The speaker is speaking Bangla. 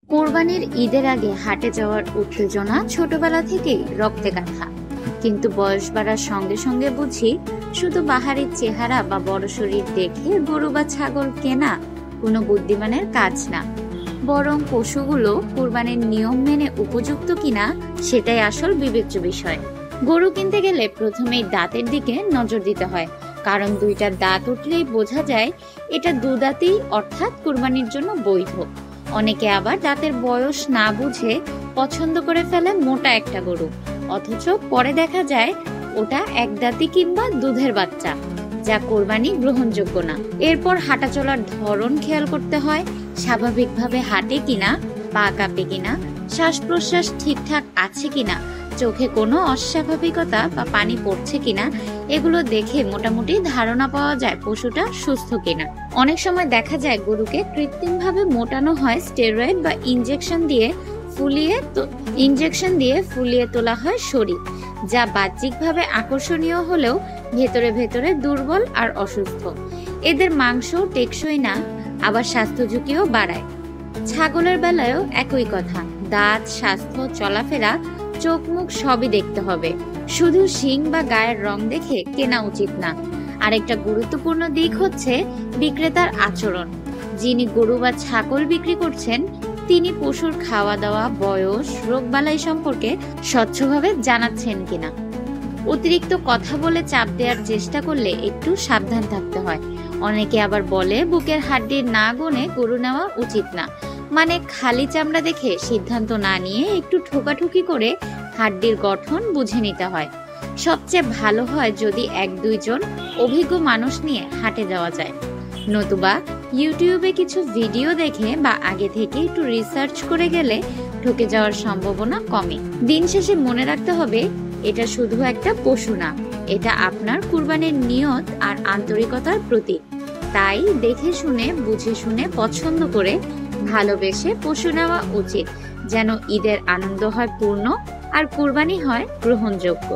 কোরবানির ঈদের আগে হাটে যাওয়ার উত্তেজনা ছোটবেলা থেকেই রক্তে গাঁথা। কিন্তু বয়স বাড়ার সঙ্গে সঙ্গে বুঝি শুধু বাহারি চেহারা বা বড় শরীর দেখে গরু বা ছাগল কেনা কোনো বুদ্ধিমানের কাজ না, বরং পশুগুলো কোরবানির নিয়ম মেনে উপযুক্ত কিনা সেটাই আসল বিবেচ্য বিষয়। গরু কিনতে গেলে প্রথমেই দাঁতের দিকে নজর দিতে হয়, কারণ দুইটা দাঁত উঠলেই বোঝা যায় এটা দুদাঁতই, অর্থাৎ কোরবানির জন্য বৈধ। অনেকে আবার দাঁতের বয়স না বুঝে পছন্দ করে ফেলে মোটা একটা গরু, অথচ পরে দেখা যায় ওটা এক দাঁতি কিংবা দুধের বাচ্চা, যা কোরবানি গ্রহণযোগ্য না। এরপর হাঁটা চলার ধরন খেয়াল করতে হয়, স্বাভাবিকভাবে হাঁটে কিনা, পা কাঁপে কিনা, শ্বাস প্রশ্বাস ঠিকঠাক আছে কিনা, চোখে কোনো অস্বাভাবিকতা বা পানি পড়ছে কিনা, এগুলো দেখে মোটামুটি ধারণা পাওয়া যায় পশুটা সুস্থ কিনা। অনেক সময় দেখা যায় গরুকে কৃত্রিমভাবে মোটানো হয়, স্টেরয়েড বা ইনজেকশন দিয়ে ফুলিয়ে তোলা হয় শরীর, যা বাহ্যিকভাবে আকর্ষণীয় হলেও ভেতরে ভেতরে দুর্বল আর অসুস্থ। এদের মাংস টেকসই না, আবার স্বাস্থ্য ঝুঁকিও বাড়ায়। ছাগলের বেলায়ও একই কথা, দাঁত, স্বাস্থ্য, চলাফেরা, চোখ মুখ সবই দেখতে হবে, শুধু শিং বা গায়ের রং দেখে কেনা উচিত না। আরেকটা গুরুত্বপূর্ণ দিক হচ্ছে বিক্রেতার আচরণ। যিনি গরু বা ছাগল বিক্রি করছেন তিনি পশুর খাওয়া দাওয়া, বয়স, রোগবালাই সম্পর্কে স্বচ্ছভাবে জানাচ্ছেন কিনা। অতিরিক্ত কথা বলে চাপ দেওয়ার চেষ্টা করলে একটু সাবধান থাকতে হয়। অনেকে আবার বলে বুকের হাড্ডি না গুনে গরু নেওয়া উচিত না, মানে খালি চামড়া দেখে সিদ্ধান্ত না নিয়ে একটু ঠোকাঠুকি করে হাড্ডির গঠন বুঝে নিতে হয়। সবচেয়ে ভালো হয় যদি 1-2 জন অভিজ্ঞ মানুষ নিয়ে হাটে যাওয়া যায়, নতুবা ইউটিউবে কিছু ভিডিও দেখে বা আগে থেকে একটু রিসার্চ করে গেলে ঠকে যাওয়ার সম্ভাবনা কমে। দিন শেষে মনে রাখতে হবে, এটা শুধু একটা পশু না, এটা আপনার কুরবানির নিয়ত আর আন্তরিকতার প্রতীক। তাই দেখে শুনে, বুঝে শুনে, পছন্দ করে, ভালোবেসে পশু নেওয়া উচিত, যেন ঈদের আনন্দ হয় পূর্ণ আর কুরবানি হয় গ্রহণযোগ্য।